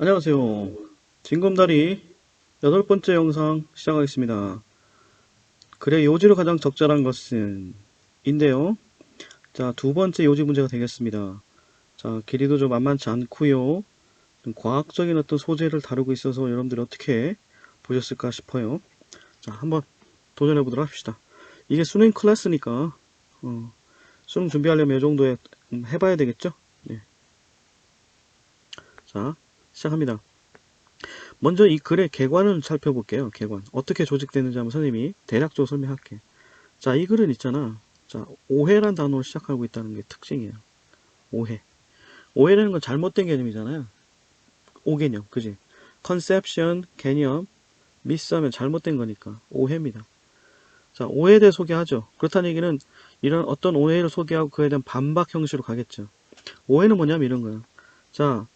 안녕하세요. 징검다리 8번째 영상 시작하겠습니다. 글의 요지로 가장 적절한 것은 인데요. 자, 두 번째 요지 문제가 되겠습니다. 자, 길이도 좀 만만치 않고요. 좀 과학적인 어떤 소재를 다루고 있어서 여러분들이 어떻게 보셨을까 싶어요. 자, 한번 도전해 보도록 합시다. 이게 수능 클래스니까 수능 준비하려면 이 정도에 해봐야 되겠죠? 네. 자, 시작합니다. 먼저 이 글의 개관을 살펴볼게요. 개관. 어떻게 조직되는지 한번 선생님이 대략적으로 설명할게. 자, 이 글은 있잖아. 자, 오해란 단어로 시작하고 있다는 게 특징이에요. 오해. 오해라는 건 잘못된 개념이잖아요. 오개념, 그지? 컨셉션, 개념, 미스하면 잘못된 거니까 오해입니다. 자, 오해에 대해 소개하죠. 그렇다는 얘기는 이런 어떤 오해를 소개하고 그에 대한 반박 형식으로 가겠죠. 오해는 뭐냐면 이런 거예요. 자,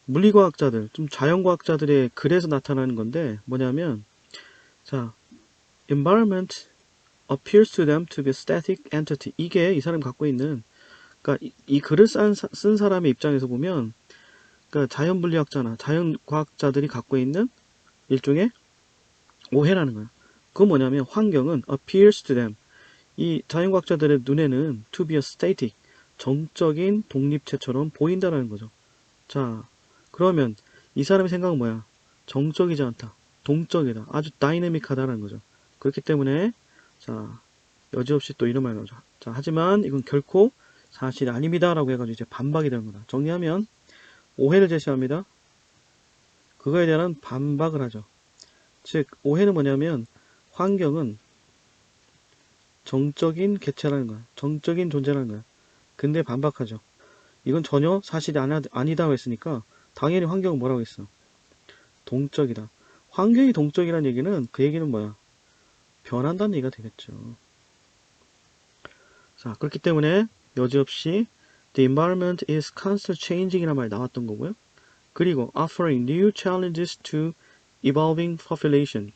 물리과학자들, 좀 자연과학자들의 글에서 나타나는 건데 뭐냐면 자, environment appears to them to be static entity. 이게 이 사람이 갖고 있는, 그러니까 이 글을 쓴 사람의 입장에서 보면, 그러니까 자연물리학자나 자연과학자들이 갖고 있는 일종의 오해라는 거야. 그건 뭐냐면 환경은 appears to them. 이 자연과학자들의 눈에는 to be a static, 정적인 독립체처럼 보인다라는 거죠. 자, 그러면 이 사람의 생각은 뭐야? 정적이지 않다. 동적이다. 아주 다이내믹하다라는 거죠. 그렇기 때문에 자, 여지없이 또 이런 말 나오죠. 자, 하지만 이건 결코 사실이 아닙니다라고 해가지고 이제 반박이 되는 거다. 정리하면 오해를 제시합니다. 그거에 대한 반박을 하죠. 즉 오해는 뭐냐면 환경은 정적인 개체라는 거야. 정적인 존재라는 거야. 근데 반박하죠. 이건 전혀 사실이 아니다고 했으니까 당연히 환경은 뭐라고 했어? 동적이다. 환경이 동적이라는 얘기는 그 얘기는 뭐야? 변한다는 얘기가 되겠죠. 자, 그렇기 때문에 여지없이 the environment is constantly changing 이라는 말이 나왔던 거고요. 그리고 offering new challenges to evolving population.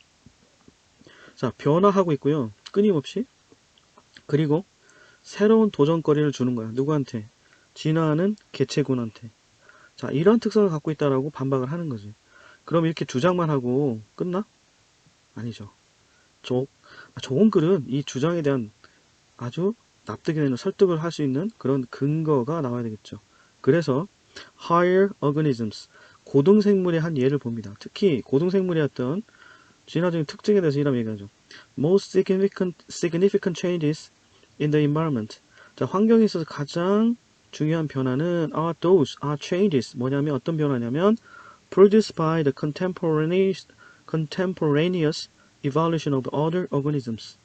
자, 변화하고 있고요. 끊임없이. 그리고 새로운 도전거리를 주는 거야. 누구한테? 진화하는 개체군한테. 자, 이런 특성을 갖고 있다라고 반박을 하는 거지. 그럼 이렇게 주장만 하고 끝나? 아니죠. 좋은 글은 이 주장에 대한 아주 납득이 되는 설득을 할 수 있는 그런 근거가 나와야 되겠죠. 그래서 higher organisms, 고등생물의 한 예를 봅니다. 특히 고등생물의 어떤 진화적인 특징에 대해서 이런 얘기하죠. Most significant changes in the environment. 자, 환경에 있어서 가장 중요한 변화는 are changes. 뭐냐면 어떤 변화냐면 produced by the contemporaneous evolution of other organisms.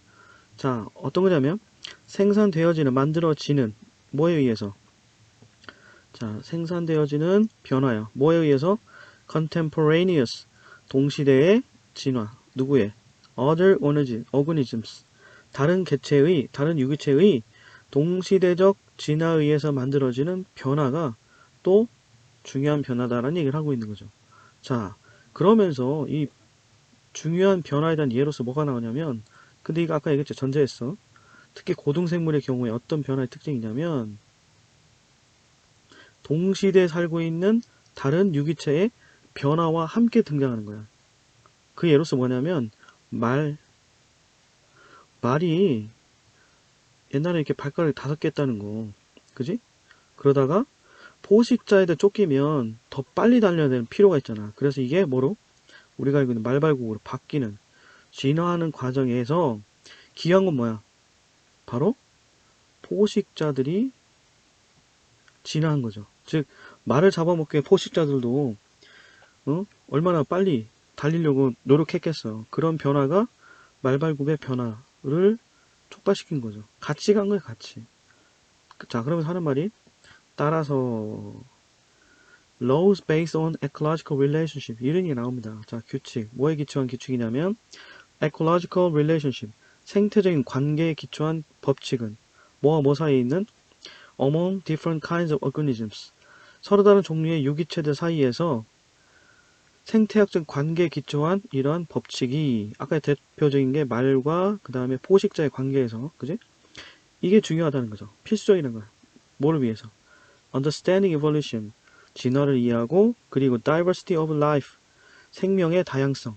자, 어떤 거냐면 생산되어지는, 만들어지는 뭐에 의해서? 자, 생산되어지는 변화야. 뭐에 의해서? contemporaneous, 동시대의 진화. 누구의? other organisms, 다른 개체의, 다른 유기체의 동시대적 진화에 의해서 만들어지는 변화가 또 중요한 변화다라는 얘기를 하고 있는 거죠. 자, 그러면서 이 중요한 변화에 대한 예로서 뭐가 나오냐면, 근데 이거 아까 얘기했죠. 전제했어. 특히 고등생물의 경우에 어떤 변화의 특징이냐면 동시대에 살고 있는 다른 유기체의 변화와 함께 등장하는 거야. 그 예로서 뭐냐면 말이 옛날에 이렇게 발가락이 5개 했다는 거. 그지? 그러다가 포식자에다 쫓기면 더 빨리 달려야 되는 필요가 있잖아. 그래서 이게 뭐로? 우리가 알고 있는 말발굽으로 바뀌는, 진화하는 과정에서 기여한 건 뭐야? 바로 포식자들이 진화한 거죠. 즉 말을 잡아먹게 포식자들도 얼마나 빨리 달리려고 노력했겠어. 그런 변화가 말발굽의 변화를 촉발시킨 거죠. 같이 간 거예요, 같이. 자, 그러면서 하는 말이 따라서 laws based on ecological relationship 이런 게 나옵니다. 자, 규칙. 뭐에 기초한 규칙이냐면 ecological relationship, 생태적인 관계에 기초한 법칙은 뭐와 뭐 사이에 있는 among different kinds of organisms, 서로 다른 종류의 유기체들 사이에서 생태학적 관계에 기초한 이러한 법칙이 아까 대표적인 게 말과 그 다음에 포식자의 관계에서, 그지? 이게 중요하다는 거죠. 필수적이라는 거야. 뭐를 위해서? Understanding evolution, 진화를 이해하고, 그리고 diversity of life, 생명의 다양성.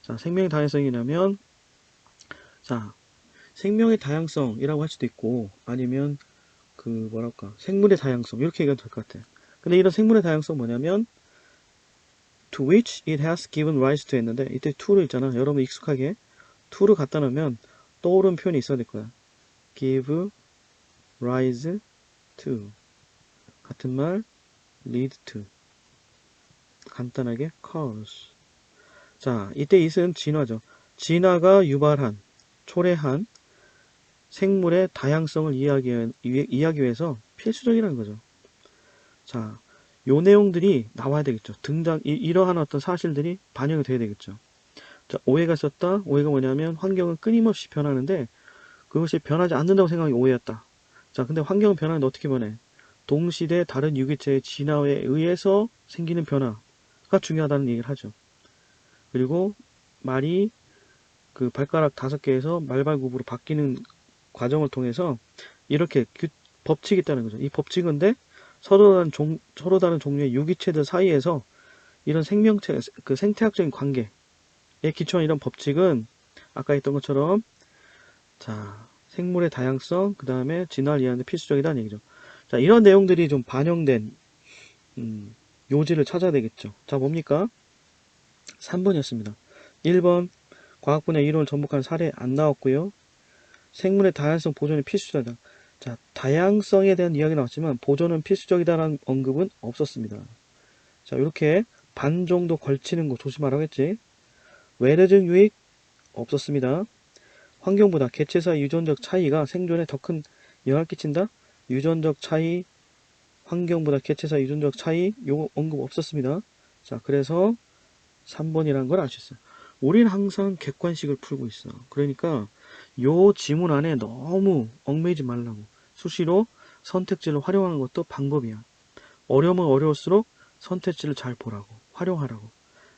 자, 생명의 다양성이라면, 자, 생명의 다양성이라고 할 수도 있고, 아니면 그 뭐랄까, 생물의 다양성, 이렇게 얘기해도 될 것 같아. 근데 이런 생물의 다양성 뭐냐면, to which it has given rise to 했는데, 이때 to를 있잖아. 여러분 익숙하게 to를 갖다 놓으면 떠오르는 표현이 있어야 될 거야. give rise to. 같은 말, lead to. 간단하게 cause. 자, 이때 it은 진화죠. 진화가 유발한, 초래한 생물의 다양성을 이해하기 위해서 필수적이라는 거죠. 자, 요 내용들이 나와야 되겠죠. 이러한 어떤 사실들이 반영이 돼야 되겠죠. 자, 오해가 있었다. 오해가 뭐냐면 환경은 끊임없이 변하는데 그것이 변하지 않는다고 생각이 오해였다. 자, 근데 환경은 변하는데 어떻게 변해? 동시대 다른 유기체의 진화에 의해서 생기는 변화가 중요하다는 얘기를 하죠. 그리고 말이 그 발가락 5개에서 말발굽으로 바뀌는 과정을 통해서 이렇게 법칙이 있다는 거죠. 이 법칙은 근데 서로 다른 종류의 유기체들 사이에서 이런 그 생태학적인 관계에 기초한 이런 법칙은 아까 했던 것처럼 자, 생물의 다양성, 그 다음에 진화를 이해하는 데 필수적이다는 얘기죠. 자, 이런 내용들이 좀 반영된 요지를 찾아야 되겠죠. 자, 뭡니까? 3번이었습니다. 1번 과학 분야 이론을 전복한 사례 안 나왔고요. 생물의 다양성 보존이 필수적이다. 자, 다양성에 대한 이야기 나왔지만 보존은 필수적이다라는 언급은 없었습니다. 자, 이렇게 반 정도 걸치는 거 조심하라고 했지. 외래적 유익 없었습니다. 환경보다 개체 사이 유전적 차이가 생존에 더 큰 영향을 끼친다. 유전적 차이, 환경보다 개체 사이 유전적 차이 요거 언급 없었습니다. 자, 그래서 3번이라는 걸 알 수 있어요. 우리는 항상 객관식을 풀고 있어. 그러니까 요 지문 안에 너무 얽매이지 말라고. 수시로 선택지를 활용하는 것도 방법이야. 어려우면 어려울수록 선택지를 잘 보라고. 활용하라고.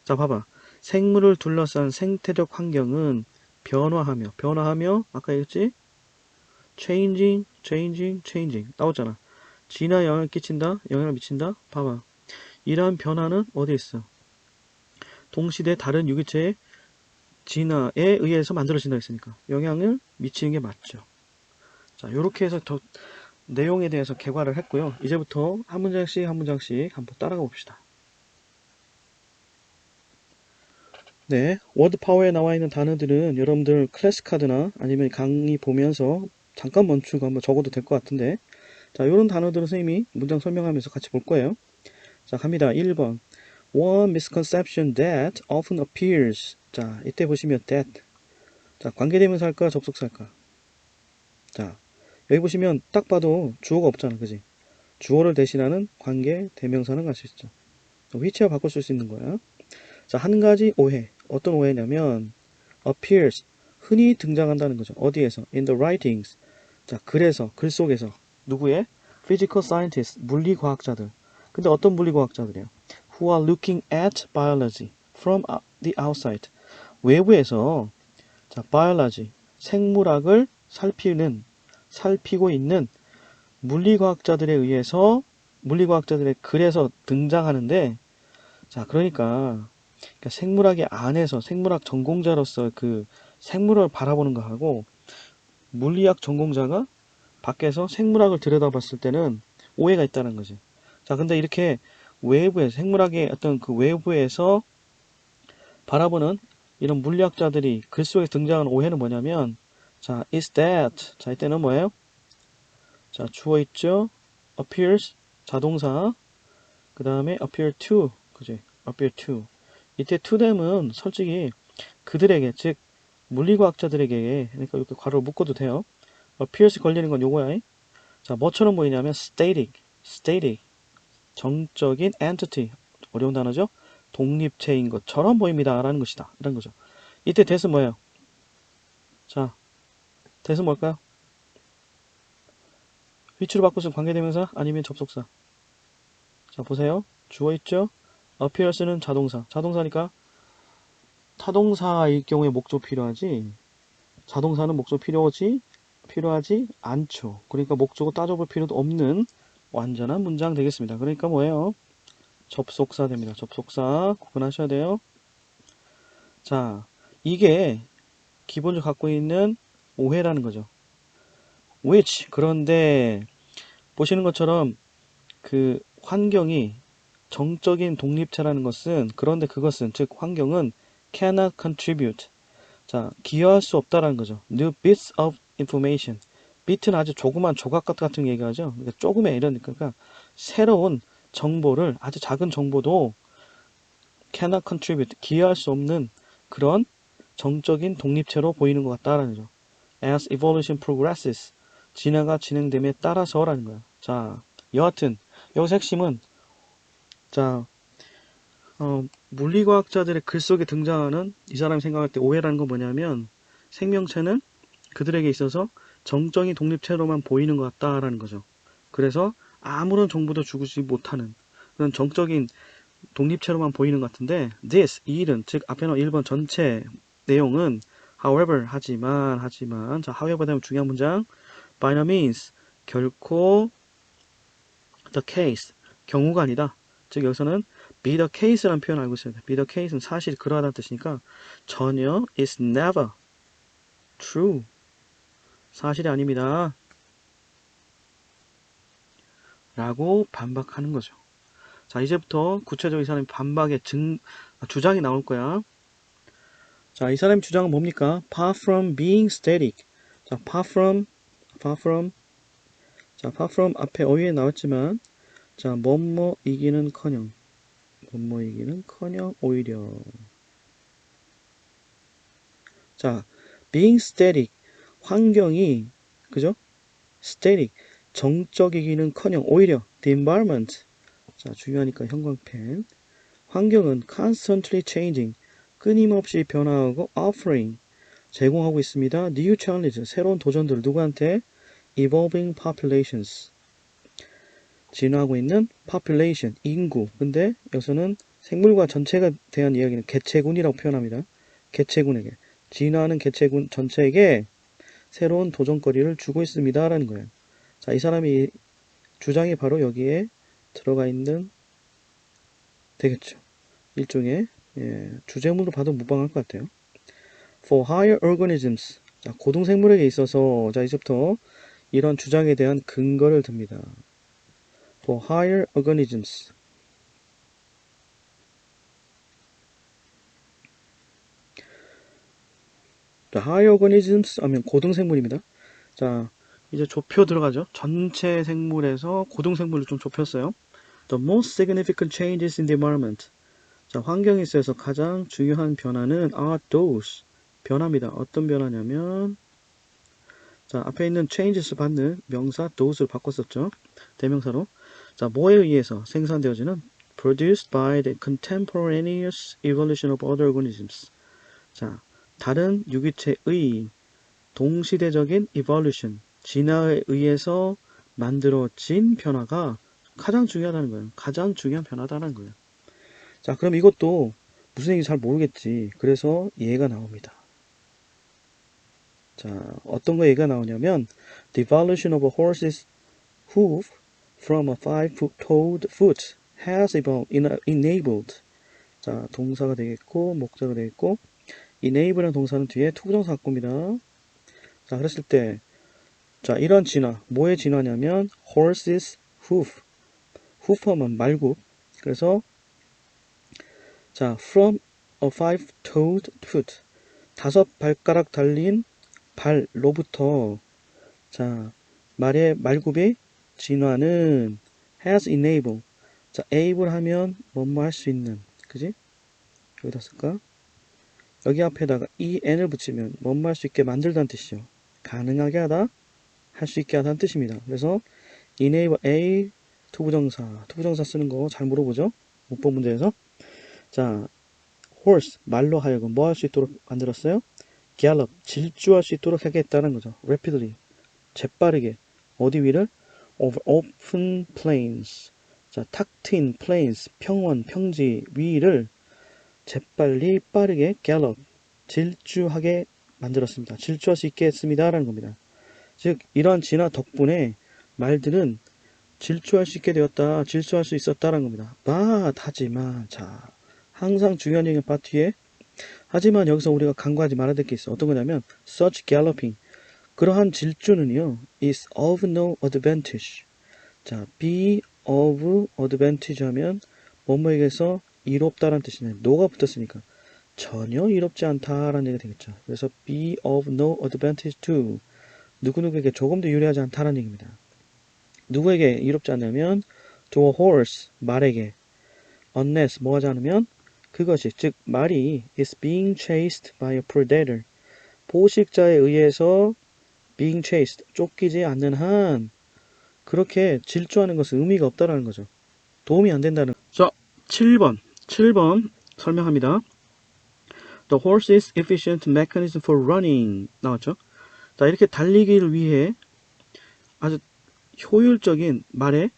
자, 봐봐. 생물을 둘러싼 생태적 환경은 변화하며 아까 얘기했지? changing 나오잖아. 진화에 영향을 끼친다, 영향을 미친다. 봐봐. 이러한 변화는 어디에 있어? 동시대 다른 유기체의 진화에 의해서 만들어진다 했으니까 영향을 미치는 게 맞죠. 자, 이렇게 해서 더 내용에 대해서 개괄을 했고요. 이제부터 한 문장씩 한 문장씩 한번 따라가 봅시다. 네, 워드 파워에 나와 있는 단어들은 여러분들 클래스 카드나 아니면 강의 보면서 잠깐 멈추고 한번 적어도 될 것 같은데, 자, 이런 단어들은 선생님이 문장 설명하면서 같이 볼 거예요. 자, 갑니다. 1번. One misconception that often appears. 자, 이때 보시면 that. 자, 관계대명사 할까, 접속사 할까? 자, 여기 보시면 딱 봐도 주어가 없잖아, 그지? 주어를 대신하는 관계 대명사는 갈 수 있죠. 위치와 바꿔 쓸 수 있는 거야. 자, 한 가지 오해. 어떤 오해냐면 appears, 흔히 등장한다는 거죠. 어디에서? In the writings. 자, 그래서 글 속에서 누구의? Physical scientists, 물리과학자들. 근데 어떤 물리과학자들이에요? Who are looking at biology from the outside. 외부에서 자, biology, 생물학을 살피고 있는 물리과학자들에 의해서 물리과학자들의 글에서 등장하는데, 자, 그러니까 생물학의 안에서 생물학 전공자로서 그 생물을 바라보는 거하고 물리학 전공자가 밖에서 생물학을 들여다봤을 때는 오해가 있다는 거지. 자, 근데 이렇게 생물학의 어떤 그 외부에서 바라보는 이런 물리학자들이 글 속에 등장하는 오해는 뭐냐면, 자, is that. 자, 이때는 뭐예요? 자, 주어 있죠? appears, 자동사. 그 다음에 appear to. 그지? appear to. 이때 to them은 솔직히 그들에게, 즉, 물리과학자들에게, 그러니까 이렇게 괄호를 묶어도 돼요. appears 걸리는 건 요거야. 자, 뭐처럼 보이냐면 static, 정적인 entity, 어려운 단어죠? 독립체인 것처럼 보입니다. 라는 것이다. 이런 거죠. 이때 that은 뭐예요? 자, that은 뭘까요? 위치로 바꿔서 관계대명사 아니면 접속사. 자, 보세요. 주어 있죠? appears는 자동사니까 타동사일 경우에 목적 필요하지, 자동사는 목적 필요하지 않죠. 그러니까 목적을 따져볼 필요도 없는 완전한 문장 되겠습니다. 그러니까 뭐예요? 접속사 됩니다. 접속사 구분하셔야 돼요. 자, 이게 기본적으로 갖고 있는 오해라는 거죠. which. 그런데 보시는 것처럼 그 환경이 정적인 독립체라는 것은, 그런데 그것은, 즉 환경은 cannot contribute. 자, 기여할 수 없다라는 거죠. new bits of information. bit는 아주 조그만 조각 같은 얘기하죠. 그러니까 조금의 이러니까 새로운 정보를, 아주 작은 정보도 cannot contribute, 기여할 수 없는 그런 정적인 독립체로 보이는 것 같다라는 거죠. as evolution progresses. 진화가 진행됨에 따라서라는 거야. 자, 여하튼 여기서 핵심은, 자, 물리과학자들의 글 속에 등장하는 이 사람이 생각할 때 오해라는 건 뭐냐면, 생명체는 그들에게 있어서 정적인 독립체로만 보이는 것 같다라는 거죠. 그래서 아무런 정보도 주지 못하는 그런 정적인 독립체로만 보이는 것 같은데, this, 이 일은, 즉 앞에 나온 1번 전체 내용은 however, 하지만, 자, however 다음에 중요한 문장, by no means, 결코 the case, 경우가 아니다. 즉 여기서는 be the case라는 표현을 알고 있어야 돼. be the case는 사실 그러하다는 뜻이니까 전혀 is never true, 사실이 아닙니다 라고 반박하는 거죠. 자, 이제부터 구체적으로 이 사람이 반박의 주장이 나올 거야. 자, 이 사람의 주장은 뭡니까? Far from being static. 자, far from, 자, far from 앞에 어휘에 나왔지만, 자, 뭐뭐이기는커녕, 오히려. 자, being static, 환경이, 그죠? static, 정적이기는커녕 오히려 the environment. 자, 중요하니까 형광펜. 환경은 constantly changing, 끊임없이 변화하고 offering, 제공하고 있습니다. new challenges, 새로운 도전들을 누구한테? evolving populations, 진화하고 있는 population, 인구. 근데 여기서는 생물과 전체가 대한 이야기는 개체군이라고 표현합니다. 개체군에게, 진화하는 개체군 전체에게 새로운 도전거리를 주고 있습니다 라는 거예요. 자, 이 사람이 주장이 바로 여기에 들어가 있는 되겠죠. 일종의 주제문으로 봐도 무방할 것 같아요. For higher organisms, 자, 고등생물에게 있어서, 자, 이제부터 이런 주장에 대한 근거를 듭니다. For higher organisms, 자, higher organisms 하면 고등생물입니다. 자, 이제 좁혀 들어가죠. 전체 생물에서 고등생물을 좀 좁혔어요. The most significant changes in the environment. 자, 환경에 있어서 가장 중요한 변화는 are those, 변화입니다. 어떤 변화냐면, 자, 앞에 있는 changes 받는 명사 those를 바꿨었죠. 대명사로. 자, 뭐에 의해서 생산되어지는? produced by the contemporaneous evolution of other organisms. 자, 다른 유기체의 동시대적인 evolution, 진화에 의해서 만들어진 변화가 가장 중요하다는 거예요. 가장 중요한 변화다라는 거예요. 자, 그럼 이것도 무슨 얘기인지 잘 모르겠지. 그래서 얘가 나옵니다. 자, 어떤 거 얘기가 나오냐면, the evolution of a horse's hoof from a five-toed foot has enabled. 자, 동사가 되겠고, 목적어가 되겠고, enable이라는 동사는 뒤에 투부정사 갖고 옵니다. 자, 그랬을 때, 자, 이런 진화, 뭐의 진화냐면, horse's hoof. hoof 하면 말굽. 그래서, 자, from a five-toed foot. 5발가락 달린 발로부터, 자, 말의 말굽이 진화는 has enabled. 자, able 하면 뭐뭐 할 수 있는, 그지? 여기다 쓸까? 여기 앞에다가 en을 붙이면 뭐뭐 할 수 있게 만들다는 뜻이죠. 가능하게 하다, 할 수 있게 하다는 뜻입니다. 그래서 enable a 투부정사 쓰는 거 잘 물어보죠? 문법 문제에서. 자, horse, 말로 하여금 뭐 할 수 있도록 만들었어요? gallop, 질주할 수 있도록 하겠다는 거죠. rapidly, 재빠르게. 어디 위를? over open plains. 자, 탁 트인 plains, 평원, 평지 위를 재빨리 빠르게 gallop, 질주하게 만들었습니다. 질주할 수 있게 했습니다 라는 겁니다. 즉 이러한 진화 덕분에 말들은 질주할 수 있게 되었다. 질주할 수 있었다라는 겁니다. but 하지만 자 항상 중요한 얘기는 but 뒤에 하지만 여기서 우리가 간과하지 말아야 될 게 있어. 어떤 거냐면 such galloping 그러한 질주는요 is of no advantage. 자 be of advantage 하면 뭐뭐에게서 이롭다라는 뜻이네. no가 붙었으니까 전혀 이롭지 않다라는 얘기가 되겠죠. 그래서 be of no advantage to 누구누구에게 조금 더 유리하지 않다라는 얘기입니다. 누구에게 이롭지 않냐면 to a horse 말에게 unless 뭐 하지 않으면 그것이 즉 말이 is being chased by a predator 포식자에 의해서 being chased 쫓기지 않는 한 그렇게 질주하는 것은 의미가 없다라는 거죠. 도움이 안 된다는. 자, 7번 설명합니다. The horse is efficient mechanism for running 나왔죠. 자, 이렇게 달리기를 위해 아주 효율적인 말의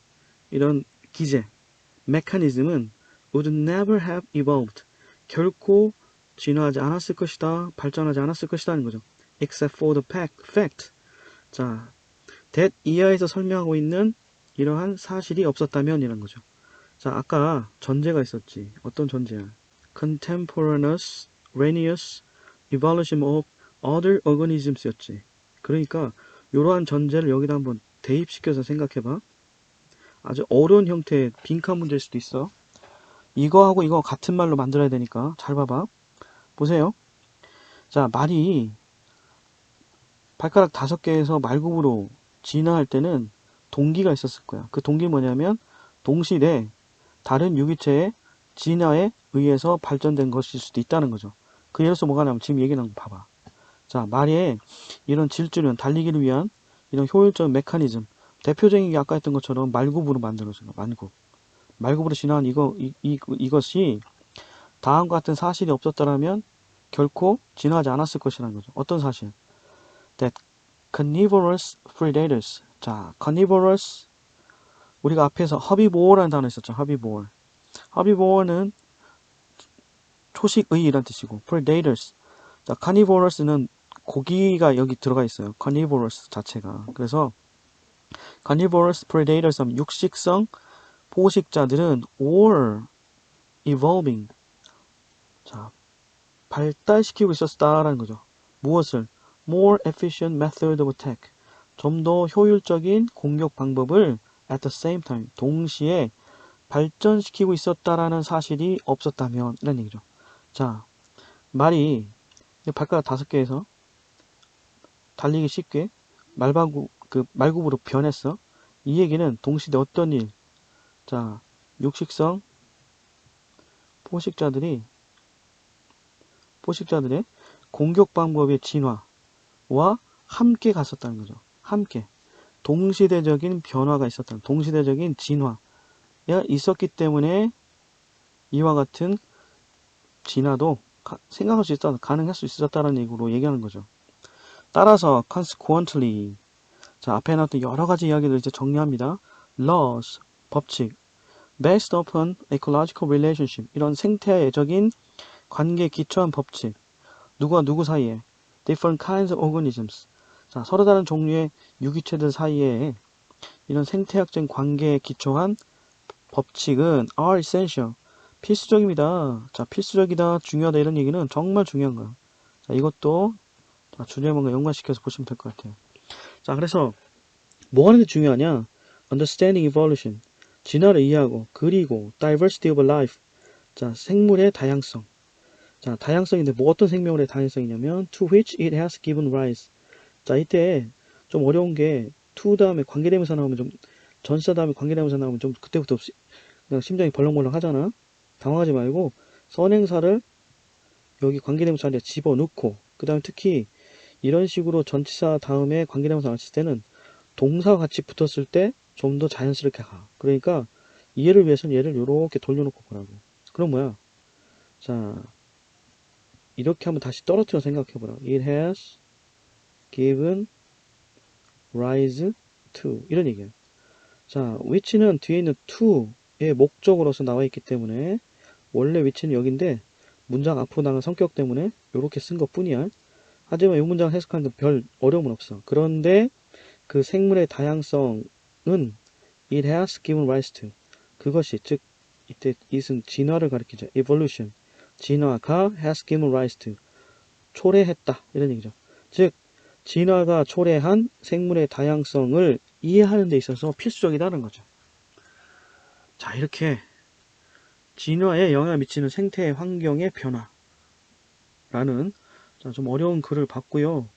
이런 기제, 메커니즘은 would never have evolved. 결코 진화하지 않았을 것이다. 발전하지 않았을 것이다. 하는 거죠. except for the fact. 자, that 이하에서 설명하고 있는 이러한 사실이 없었다면 이런 거죠. 자, 아까 전제가 있었지. 어떤 전제야? contemporaneous evolution of other organisms 였지. 그러니까 이러한 전제를 여기다 한번 대입시켜서 생각해봐. 아주 어려운 형태의 빈칸 문제일 수도 있어. 이거하고 이거 같은 말로 만들어야 되니까 잘 봐봐. 보세요. 자, 말이 발가락 5개에서 말굽으로 진화할 때는 동기가 있었을 거야. 그 동기 뭐냐면 동시대 다른 유기체의 진화에 의해서 발전된 것일 수도 있다는 거죠. 그 예로서 뭐가 나면 지금 얘기하는 거 봐봐. 자, 말의 이런 질주는 달리기를 위한 이런 효율적인 메커니즘. 대표적인 게 아까 했던 것처럼 말굽으로 만들어진 거, 말굽으로 진화한 이것이 다음과 같은 사실이 없었다면 결코 진화하지 않았을 것이라는 거죠. 어떤 사실? That carnivorous predators. 자, carnivorous 우리가 앞에서 herbivore라는 단어 있었죠. herbivore. herbivore는 초식의이란 뜻이고 predators. 자, carnivorous는 고기가 여기 들어가 있어요. carnivorous 자체가. 그래서 carnivorous predators 하면 육식성 포식자들은 or evolving. 자, 발달시키고 있었다라는 거죠. 무엇을? more efficient method of attack. 좀 더 효율적인 공격 방법을 at the same time. 동시에 발전시키고 있었다라는 사실이 없었다면 이런 얘기죠. 자, 말이 발가락 5개에서 달리기 쉽게 말굽으로 변했어. 이 얘기는 동시대 어떤 일? 자, 육식성 포식자들의 공격 방법의 진화와 함께 갔었다는 거죠. 함께. 동시대적인 변화가 있었다는, 동시대적인 진화가 있었기 때문에 이와 같은 진화도 생각할 수 있었다, 가능할 수 있었다는 얘기로 얘기하는 거죠. 따라서 consequently 자, 앞에 나왔던 여러 가지 이야기를 이제 정리합니다. laws 법칙 based upon ecological relationship 이런 생태적인 관계에 기초한 법칙 누구와 누구 사이에 different kinds of organisms 자, 서로 다른 종류의 유기체들 사이에 이런 생태학적인 관계에 기초한 법칙은 are essential 필수적입니다. 자, 필수적이다, 중요하다 이런 얘기는 정말 중요한 거야. 자, 이것도 주제문과 연관시켜서 보시면 될 것 같아요. 자, 그래서 뭐 하는 게 중요하냐? understanding evolution 진화를 이해하고 그리고 diversity of life 자, 생물의 다양성 자, 다양성인데 뭐 어떤 생명의 다양성이냐면 to which it has given rise 자, 이때 좀 어려운 게 to 다음에 관계대명사 나오면 좀 전치사 다음에 관계대명사 나오면 좀 그때부터 그냥 심장이 벌렁벌렁 하잖아. 당황하지 말고 선행사를 여기 관계대명사 자리에 집어넣고 그 다음에 특히 이런 식으로 전치사 다음에 관계대명사 나왔을 때는 동사가 같이 붙었을 때 좀 더 자연스럽게 가. 그러니까 이해를 위해서는 얘를 이렇게 돌려놓고 보라고. 그럼 뭐야? 자, 이렇게 한번 다시 떨어뜨려 생각해보라. It has given rise to 이런 얘기야. 자, which는 뒤에 있는 to의 목적으로서 나와 있기 때문에 원래 위치는 여기인데 문장 앞으로 나가는 성격 때문에 이렇게 쓴 것 뿐이야. 하지만 이 문장 해석하는데 별 어려움은 없어. 그런데 그 생물의 다양성은 it has given rise to. 그것이, 즉, 이때 it은 진화를 가리키죠. evolution. 진화가 has given rise to. 초래했다. 이런 얘기죠. 즉, 진화가 초래한 생물의 다양성을 이해하는 데 있어서 필수적이다는 거죠. 자, 이렇게 진화에 영향을 미치는 생태 환경의 변화라는 좀 어려운 글을 봤고요.